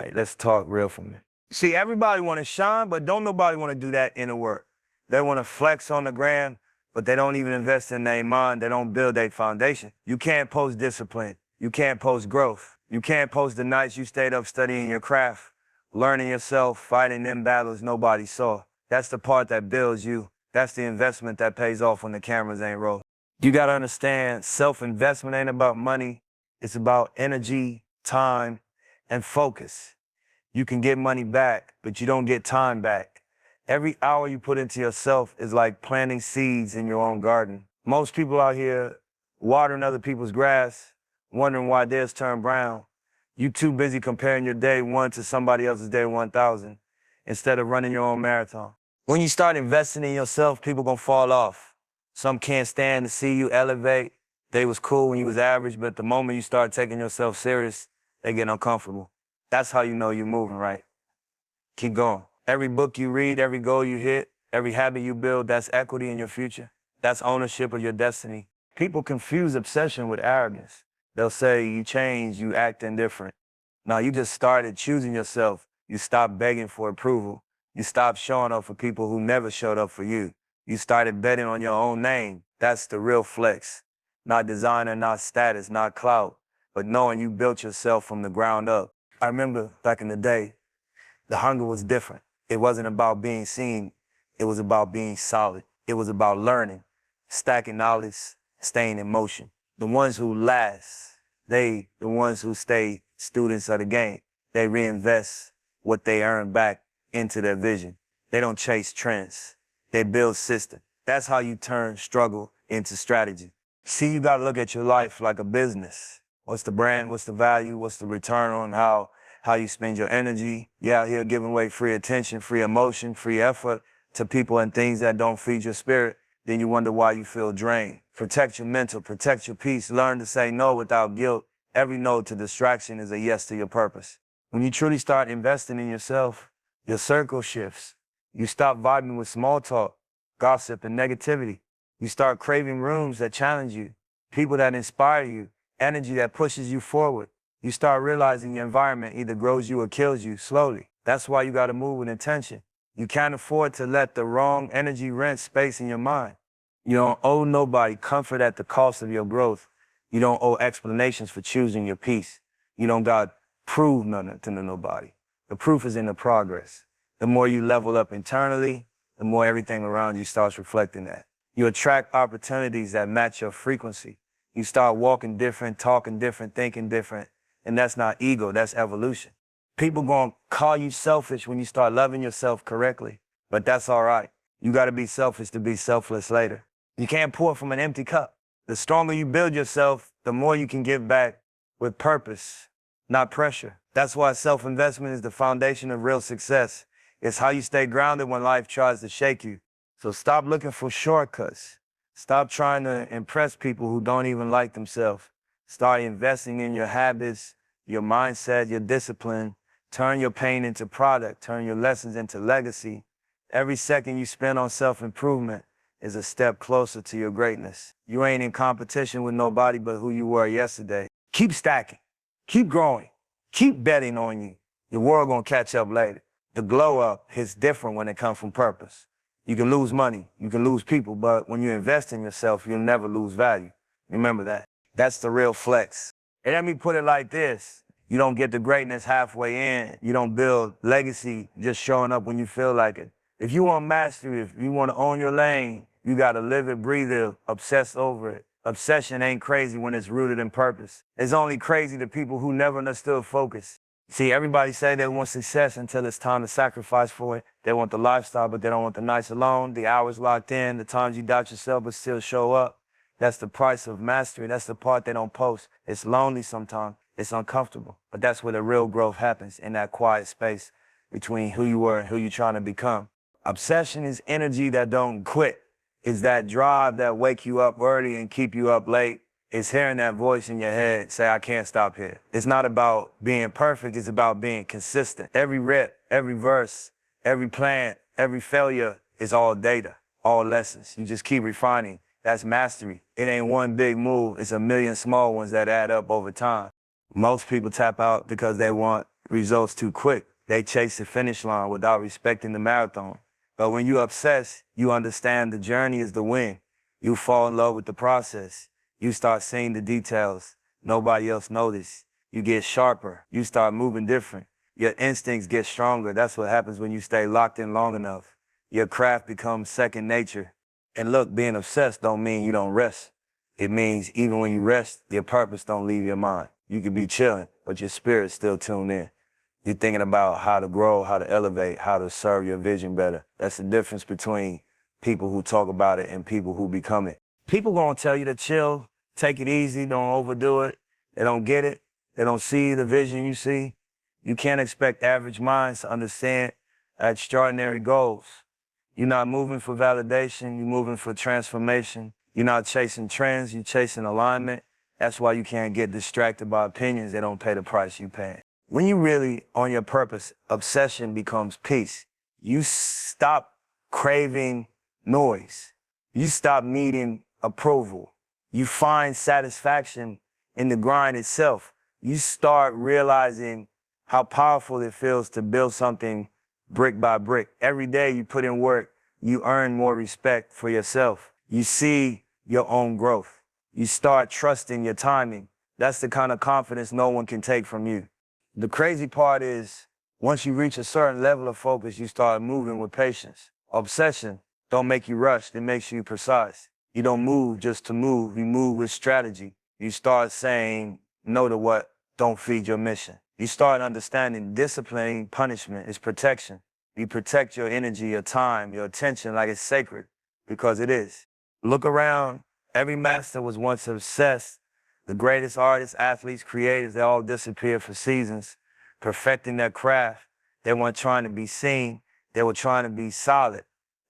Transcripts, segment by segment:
Hey, let's talk real for me. See, everybody want to shine, but don't nobody want to do that inner work. They want to flex on the gram, but they don't even invest in their mind. They don't build their foundation. You can't post discipline. You can't post growth. You can't post the nights you stayed up studying your craft, learning yourself, fighting them battles nobody saw. That's the part that builds you. That's the investment that pays off when the cameras ain't rolling. You got to understand, self-investment ain't about money. It's about energy, time, and focus. You can get money back, but you don't get time back. Every hour you put into yourself is like planting seeds in your own garden. Most people out here watering other people's grass, wondering why theirs turned brown. You too busy comparing your day one to somebody else's day 1,000 instead of running your own marathon. When you start investing in yourself, people gonna fall off. Some can't stand to see you elevate. They was cool when you was average, but the moment you start taking yourself serious, they get uncomfortable. That's how you know you're moving right. Keep going. Every book you read, every goal you hit, every habit you build, that's equity in your future. That's ownership of your destiny. People confuse obsession with arrogance. They'll say you change, you act indifferent. No, you just started choosing yourself. You stopped begging for approval. You stopped showing up for people who never showed up for you. You started betting on your own name. That's the real flex. Not designer, not status, not clout, but knowing you built yourself from the ground up. I remember back in the day, the hunger was different. It wasn't about being seen. It was about being solid. It was about learning, stacking knowledge, staying in motion. The ones who last, the ones who stay students of the game. They reinvest what they earn back into their vision. They don't chase trends. They build systems. That's how you turn struggle into strategy. See, you gotta look at your life like a business. What's the brand? What's the value? What's the return on how you spend your energy? You're out here giving away free attention, free emotion, free effort to people and things that don't feed your spirit. Then you wonder why you feel drained. Protect your mental, protect your peace. Learn to say no without guilt. Every no to distraction is a yes to your purpose. When you truly start investing in yourself, your circle shifts. You stop vibing with small talk, gossip, and negativity. You start craving rooms that challenge you, people that inspire you, energy that pushes you forward. You start realizing your environment either grows you or kills you slowly. That's why you gotta move with intention. You can't afford to let the wrong energy rent space in your mind. You don't owe nobody comfort at the cost of your growth. You don't owe explanations for choosing your peace. You don't got prove nothing to nobody. The proof is in the progress. The more you level up internally, the more everything around you starts reflecting that. You attract opportunities that match your frequency. You start walking different, talking different, thinking different, and that's not ego, that's evolution. People gonna call you selfish when you start loving yourself correctly, but that's all right. You gotta be selfish to be selfless later. You can't pour from an empty cup. The stronger you build yourself, the more you can give back with purpose, not pressure. That's why self-investment is the foundation of real success. It's how you stay grounded when life tries to shake you. So stop looking for shortcuts. Stop trying to impress people who don't even like themselves. Start investing in your habits, your mindset, your discipline. Turn your pain into product. Turn your lessons into legacy. Every second you spend on self-improvement is a step closer to your greatness. You ain't in competition with nobody but who you were yesterday. Keep stacking. Keep growing. Keep betting on you. Your world gonna catch up later. The glow up hits different when it comes from purpose. You can lose money, you can lose people, but when you invest in yourself, you'll never lose value. Remember that. That's the real flex. And let me put it like this. You don't get the greatness halfway in. You don't build legacy just showing up when you feel like it. If you want mastery, if you want to own your lane, you got to live it, breathe it, obsess over it. Obsession ain't crazy when it's rooted in purpose. It's only crazy to people who never understood focus. See, everybody say they want success until it's time to sacrifice for it. They want the lifestyle, but they don't want the nights alone, the hours locked in, the times you doubt yourself but still show up. That's the price of mastery. That's the part they don't post. It's lonely sometimes. It's uncomfortable. But that's where the real growth happens, in that quiet space between who you were and who you're trying to become. Obsession is energy that don't quit. It's that drive that wake you up early and keep you up late. It's hearing that voice in your head say, I can't stop here. It's not about being perfect. It's about being consistent. Every rep, every verse, every plan, every failure is all data, all lessons. You just keep refining. That's mastery. It ain't one big move. It's a million small ones that add up over time. Most people tap out because they want results too quick. They chase the finish line without respecting the marathon. But when you obsess, you understand the journey is the win. You fall in love with the process. You start seeing the details nobody else noticed. You get sharper. You start moving different. Your instincts get stronger. That's what happens when you stay locked in long enough. Your craft becomes second nature. And look, being obsessed don't mean you don't rest. It means even when you rest, your purpose don't leave your mind. You could be chilling, but your spirit's still tuned in. You're thinking about how to grow, how to elevate, how to serve your vision better. That's the difference between people who talk about it and people who become it. People gonna tell you to chill, take it easy, don't overdo it. They don't get it. They don't see the vision you see. You can't expect average minds to understand extraordinary goals. You're not moving for validation, you're moving for transformation. You're not chasing trends, you're chasing alignment. That's why you can't get distracted by opinions that don't pay the price you pay. When you really on your purpose, obsession becomes peace. You stop craving noise. You stop needing approval. You find satisfaction in the grind itself. You start realizing how powerful it feels to build something brick by brick. Every day you put in work, you earn more respect for yourself. You see your own growth. You start trusting your timing. That's the kind of confidence no one can take from you. The crazy part is, once you reach a certain level of focus, you start moving with patience. Obsession don't make you rush, it makes you precise. You don't move just to move, you move with strategy. You start saying no to what don't feed your mission. You start understanding disciplining punishment is protection. You protect your energy, your time, your attention like it's sacred, because it is. Look around, every master was once obsessed. The greatest artists, athletes, creators, they all disappeared for seasons, perfecting their craft. They weren't trying to be seen, they were trying to be solid.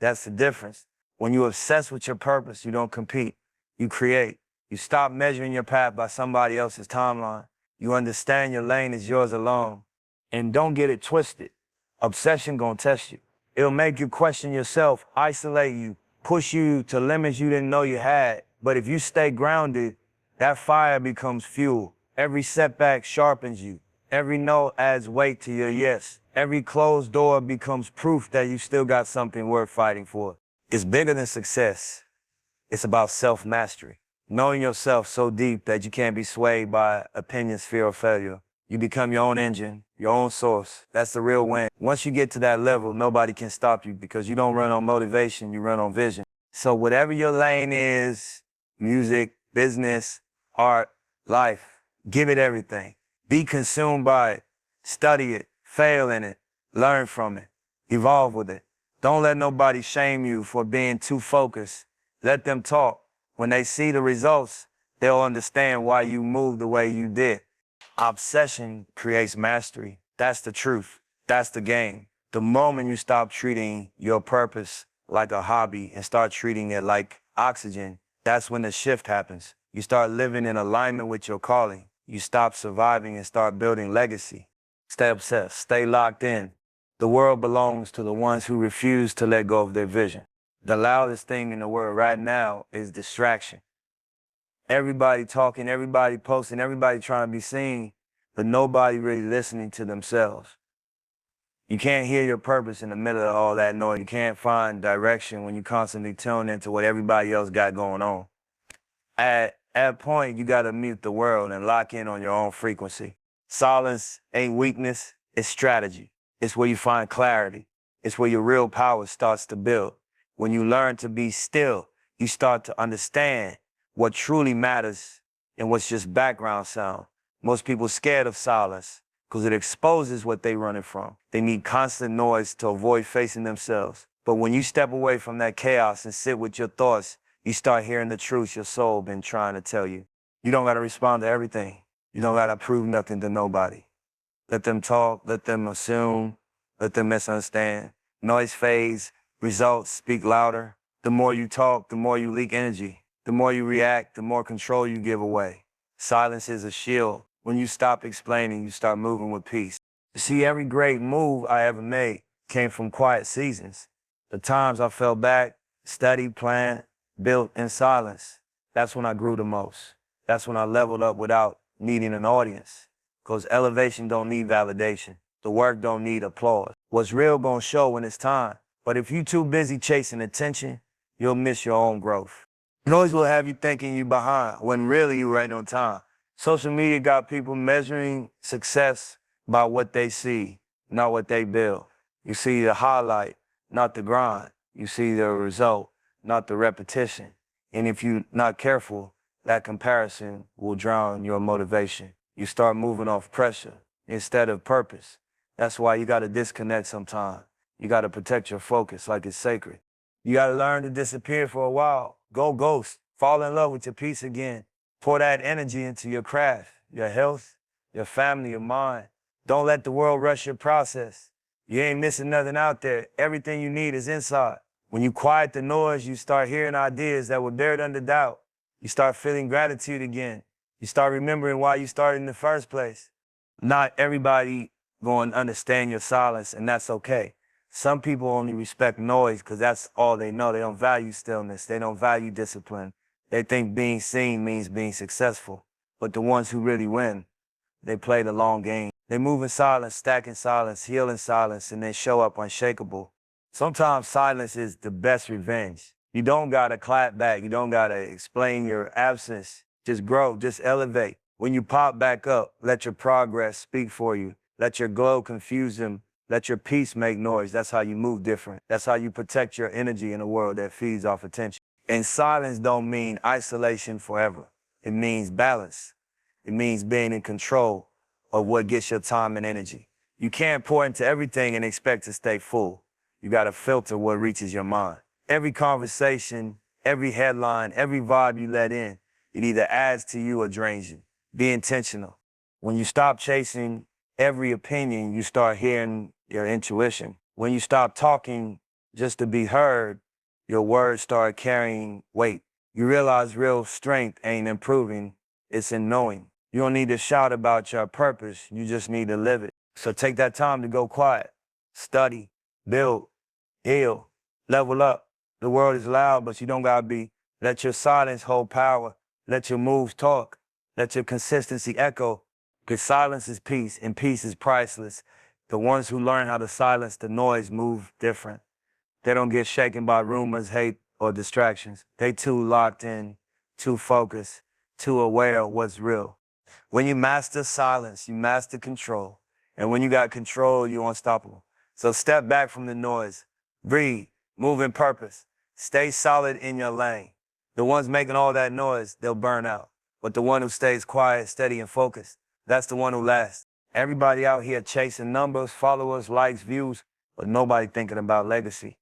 That's the difference. When you obsess with your purpose, you don't compete, you create. You stop measuring your path by somebody else's timeline. You understand your lane is yours alone. And don't get it twisted. Obsession gonna test you. It'll make you question yourself, isolate you, push you to limits you didn't know you had. But if you stay grounded, that fire becomes fuel. Every setback sharpens you. Every no adds weight to your yes. Every closed door becomes proof that you still got something worth fighting for. It's bigger than success. It's about self-mastery. Knowing yourself so deep that you can't be swayed by opinions, fear, or failure. You become your own engine, your own source. That's the real win. Once you get to that level, nobody can stop you because you don't run on motivation, you run on vision. So whatever your lane is, music, business, art, life, give it everything. Be consumed by it. Study it. Fail in it. Learn from it. Evolve with it. Don't let nobody shame you for being too focused. Let them talk. When they see the results, they'll understand why you moved the way you did. Obsession creates mastery. That's the truth. That's the game. The moment you stop treating your purpose like a hobby and start treating it like oxygen, that's when the shift happens. You start living in alignment with your calling. You stop surviving and start building legacy. Stay obsessed. Stay locked in. The world belongs to the ones who refuse to let go of their vision. The loudest thing in the world right now is distraction. Everybody talking, everybody posting, everybody trying to be seen, but nobody really listening to themselves. You can't hear your purpose in the middle of all that noise. You can't find direction when you constantly tune into what everybody else got going on. At a point, you got to mute the world and lock in on your own frequency. Silence ain't weakness, it's strategy. It's where you find clarity. It's where your real power starts to build. When you learn to be still, you start to understand what truly matters and what's just background sound. Most people scared of silence because it exposes what they're running from. They need constant noise to avoid facing themselves. But when you step away from that chaos and sit with your thoughts, you start hearing the truth your soul been trying to tell you. You don't got to respond to everything. You don't got to prove nothing to nobody. Let them talk, let them assume, let them misunderstand. Noise fades, results speak louder. The more you talk, the more you leak energy. The more you react, the more control you give away. Silence is a shield. When you stop explaining, you start moving with peace. See, every great move I ever made came from quiet seasons. The times I fell back, studied, planned, built in silence. That's when I grew the most. That's when I leveled up without needing an audience. because elevation don't need validation. The work don't need applause. What's real gonna show when it's time. But if you too busy chasing attention, you'll miss your own growth. Noise will have you thinking you behind when really you right on time. Social media got people measuring success by what they see, not what they build. You see the highlight, not the grind. You see the result, not the repetition. And if you're not careful, that comparison will drown your motivation. You start moving off pressure instead of purpose. That's why you got to disconnect sometime. You got to protect your focus like it's sacred. You got to learn to disappear for a while. Go ghost. Fall in love with your peace again. Pour that energy into your craft, your health, your family, your mind. Don't let the world rush your process. You ain't missing nothing out there. Everything you need is inside. When you quiet the noise, you start hearing ideas that were buried under doubt. You start feeling gratitude again. You start remembering why you started in the first place. Not everybody going to understand your silence, and that's okay. Some people only respect noise because that's all they know. They don't value stillness. They don't value discipline. They think being seen means being successful. But the ones who really win, they play the long game. They move in silence, stack in silence, heal in silence, and they show up unshakable. Sometimes silence is the best revenge. You don't gotta clap back. You don't gotta explain your absence. Just grow, just elevate. When you pop back up, let your progress speak for you. Let your glow confuse them. Let your peace make noise. That's how you move different. That's how you protect your energy in a world that feeds off attention. And silence don't mean isolation forever. It means balance. It means being in control of what gets your time and energy. You can't pour into everything and expect to stay full. You gotta filter what reaches your mind. Every conversation, every headline, every vibe you let in, it either adds to you or drains you. Be intentional. When you stop chasing every opinion, you start hearing your intuition. When you stop talking just to be heard, your words start carrying weight. You realize real strength ain't improving, it's in knowing. You don't need to shout about your purpose, you just need to live it. So take that time to go quiet, study, build, heal, level up. The world is loud, but you don't gotta be. Let your silence hold power. Let your moves talk. Let your consistency echo. Because silence is peace, and peace is priceless. The ones who learn how to silence the noise move different. They don't get shaken by rumors, hate, or distractions. They too locked in, too focused, too aware of what's real. When you master silence, you master control. And when you got control, you're unstoppable. So step back from the noise. Breathe. Move in purpose. Stay solid in your lane. The ones making all that noise, they'll burn out. But the one who stays quiet, steady, and focused, that's the one who lasts. Everybody out here chasing numbers, followers, likes, views, but nobody thinking about legacy.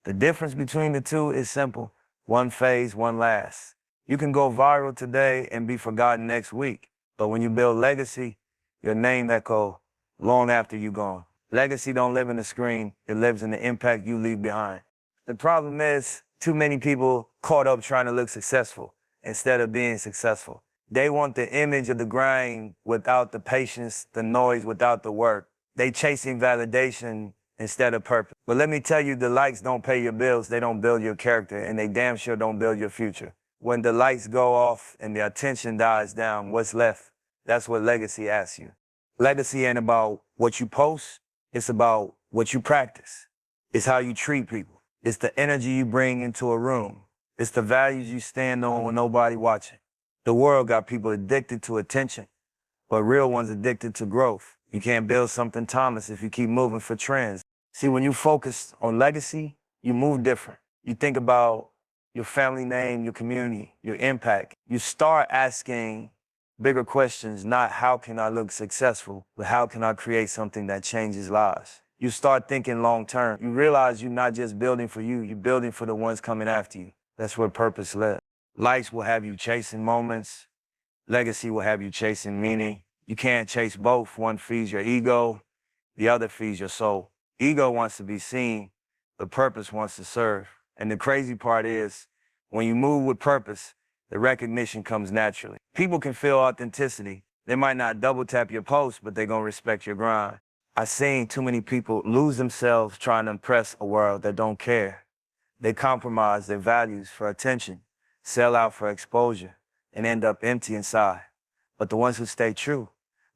The difference between the two is simple. One phase, one lasts. You can go viral today and be forgotten next week. But when you build legacy, your name echo long after you're gone. Legacy don't live in the screen. It lives in the impact you leave behind. The problem is too many people caught up trying to look successful instead of being successful. They want the image of the grind without the patience, the noise without the work. They chasing validation instead of purpose. But let me tell you, the likes don't pay your bills. They don't build your character, and they damn sure don't build your future. When the lights go off and the attention dies down, what's left? That's what legacy asks you. Legacy ain't about what you post. It's about what you practice. It's how you treat people. It's the energy you bring into a room. It's the values you stand on when nobody watching. The world got people addicted to attention, but real ones addicted to growth. You can't build something timeless if you keep moving for trends. See, when you focus on legacy, you move different. You think about your family name, your community, your impact. You start asking bigger questions, not how can I look successful, but how can I create something that changes lives? You start thinking long term. You realize you're not just building for you, you're building for the ones coming after you. That's where purpose lives. Lights will have you chasing moments. Legacy will have you chasing meaning. You can't chase both. One feeds your ego, the other feeds your soul. Ego wants to be seen, but purpose wants to serve. And the crazy part is, when you move with purpose, the recognition comes naturally. People can feel authenticity. They might not double tap your post, but they're gonna respect your grind. I've seen too many people lose themselves trying to impress a world that don't care. They compromise their values for attention, sell out for exposure, and end up empty inside. But the ones who stay true,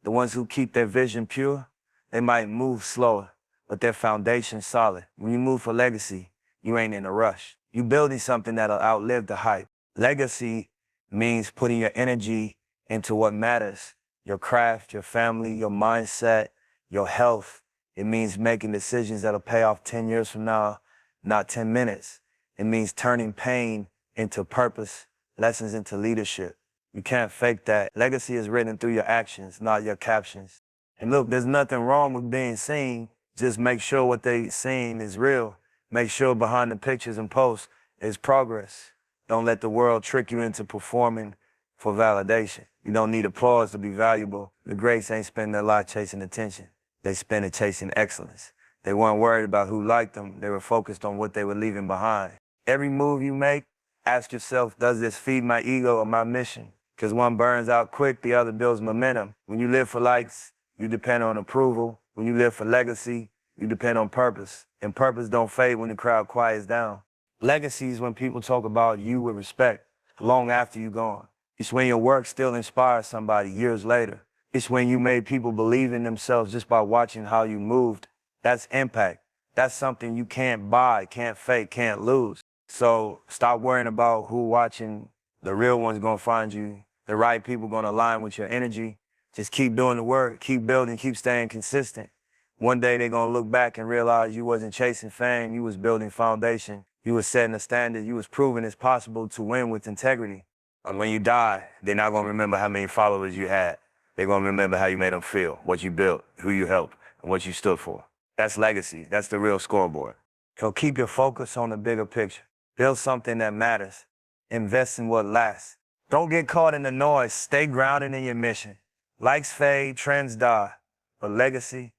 The ones who keep their vision pure, they might move slower, but their foundation's solid. When you move for legacy, you ain't in a rush. You building something that'll outlive the hype. Legacy means putting your energy into what matters. Your craft, your family, your mindset, your health. It means making decisions that'll pay off 10 years from now, not 10 minutes. It means turning pain into purpose, lessons into leadership. You can't fake that. Legacy is written through your actions, not your captions. And look, there's nothing wrong with being seen. Just make sure what they seen is real. Make sure behind the pictures and posts is progress. Don't let the world trick you into performing for validation. You don't need applause to be valuable. The greats ain't spending their life chasing attention. They spend it chasing excellence. They weren't worried about who liked them. They were focused on what they were leaving behind. Every move you make, ask yourself, does this feed my ego or my mission? Because one burns out quick, the other builds momentum. When you live for likes, you depend on approval. When you live for legacy, you depend on purpose. And purpose don't fade when the crowd quiets down. Legacy is when people talk about you with respect long after you're gone. It's when your work still inspires somebody years later. It's when you made people believe in themselves just by watching how you moved. That's impact. That's something you can't buy, can't fake, can't lose. So stop worrying about who watching. The real one's gonna find you. The right people gonna align with your energy. Just keep doing the work, keep building, keep staying consistent. One day they're gonna look back and realize you wasn't chasing fame, you was building foundation. You was setting a standard, you was proving it's possible to win with integrity. And when you die, they're not gonna remember how many followers you had. They're gonna remember how you made them feel, what you built, who you helped, and what you stood for. That's legacy, that's the real scoreboard. So keep your focus on the bigger picture. Build something that matters. Invest in what lasts. Don't get caught in the noise, stay grounded in your mission. Likes fade, trends die, but legacy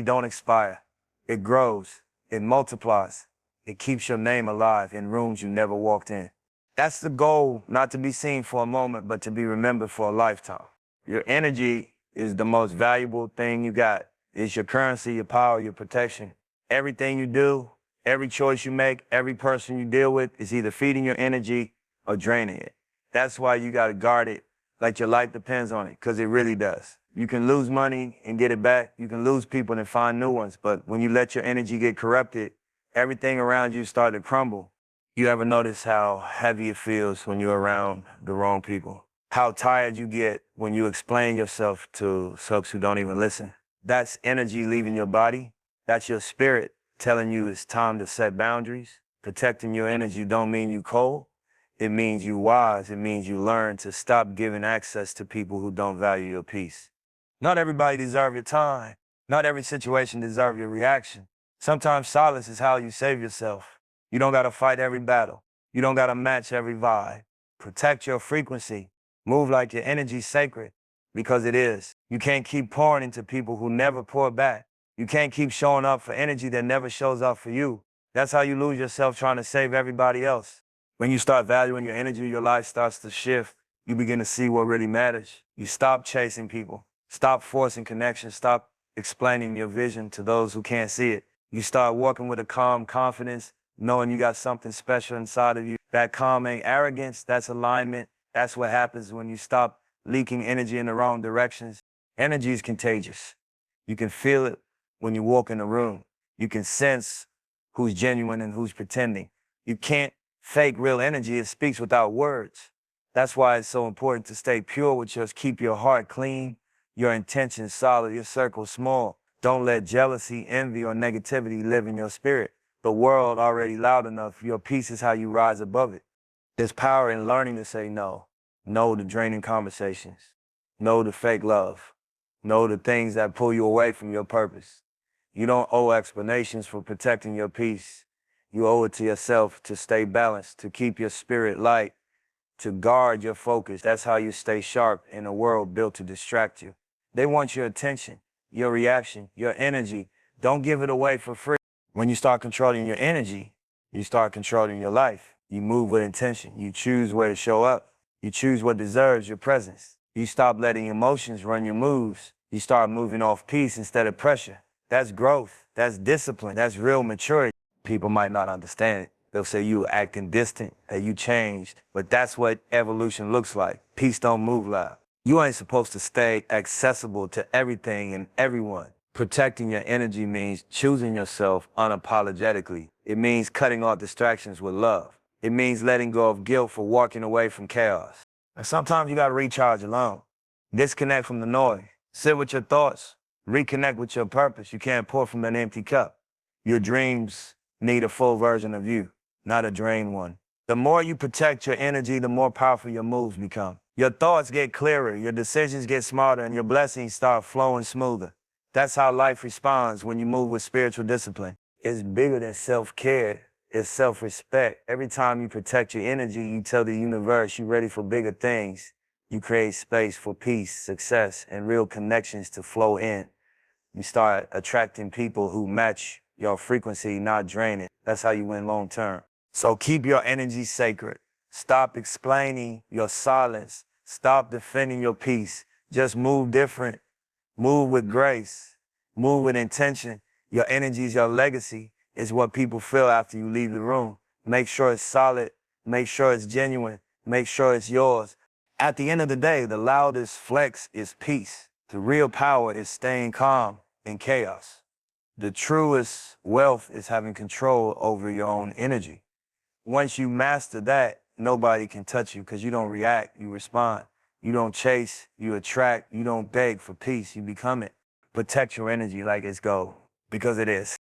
don't expire. It grows, it multiplies. It keeps your name alive in rooms you never walked in. That's the goal, not to be seen for a moment, but to be remembered for a lifetime. Your energy is the most valuable thing you got. It's your currency, your power, your protection. Everything you do, every choice you make, every person you deal with is either feeding your energy or draining it. That's why you gotta guard it like your life depends on it, because it really does. You can lose money and get it back. You can lose people and find new ones. But when you let your energy get corrupted, everything around you start to crumble. You ever notice how heavy it feels when you're around the wrong people? How tired you get when you explain yourself to folks who don't even listen? That's energy leaving your body. That's your spirit telling you it's time to set boundaries. Protecting your energy don't mean you cold. It means you wise. It means you learn to stop giving access to people who don't value your peace. Not everybody deserves your time. Not every situation deserves your reaction. Sometimes silence is how you save yourself. You don't gotta fight every battle. You don't gotta match every vibe. Protect your frequency. Move like your energy's sacred, because it is. You can't keep pouring into people who never pour back. You can't keep showing up for energy that never shows up for you. That's how you lose yourself trying to save everybody else. When you start valuing your energy, your life starts to shift. You begin to see what really matters. You stop chasing people. Stop forcing connection. Stop explaining your vision to those who can't see it. You start walking with a calm confidence, knowing you got something special inside of you. That calm ain't arrogance, that's alignment. That's what happens when you stop leaking energy in the wrong directions. Energy is contagious. You can feel it when you walk in the room. You can sense who's genuine and who's pretending. You can't fake real energy. It speaks without words. That's why it's so important to stay pure with yours. Keep your heart clean, your intentions solid, your circle small. Don't let jealousy, envy, or negativity live in your spirit. The world already loud enough. Your peace is how you rise above it. There's power in learning to say no. No to draining conversations. No to fake love. No to things that pull you away from your purpose. You don't owe explanations for protecting your peace. You owe it to yourself to stay balanced, to keep your spirit light, to guard your focus. That's how you stay sharp in a world built to distract you. They want your attention, your reaction, your energy. Don't give it away for free. When you start controlling your energy, you start controlling your life. You move with intention. You choose where to show up. You choose what deserves your presence. You stop letting emotions run your moves. You start moving off peace instead of pressure. That's growth. That's discipline. That's real maturity. People might not understand it. They'll say you were acting distant, that you changed. But that's what evolution looks like. Peace don't move loud. You ain't supposed to stay accessible to everything and everyone. Protecting your energy means choosing yourself unapologetically. It means cutting off distractions with love. It means letting go of guilt for walking away from chaos. And sometimes you gotta recharge alone. Disconnect from the noise. Sit with your thoughts. Reconnect with your purpose. You can't pour from an empty cup. Your dreams need a full version of you, not a drained one. The more you protect your energy, the more powerful your moves become. Your thoughts get clearer, your decisions get smarter, and your blessings start flowing smoother. That's how life responds when you move with spiritual discipline. It's bigger than self-care. It's self-respect. Every time you protect your energy, you tell the universe you're ready for bigger things. You create space for peace, success, and real connections to flow in. You start attracting people who match your frequency, not drain it. That's how you win long term. So keep your energy sacred. Stop explaining your silence. Stop defending your peace. Just move different. Move with grace. Move with intention. Your energy is your legacy. It's what people feel after you leave the room. Make sure it's solid. Make sure it's genuine. Make sure it's yours. At the end of the day, the loudest flex is peace. The real power is staying calm in chaos. The truest wealth is having control over your own energy. Once you master that, nobody can touch you because you don't react, you respond. You don't chase, you attract. You don't beg for peace, you become it. Protect your energy like it's gold, because it is.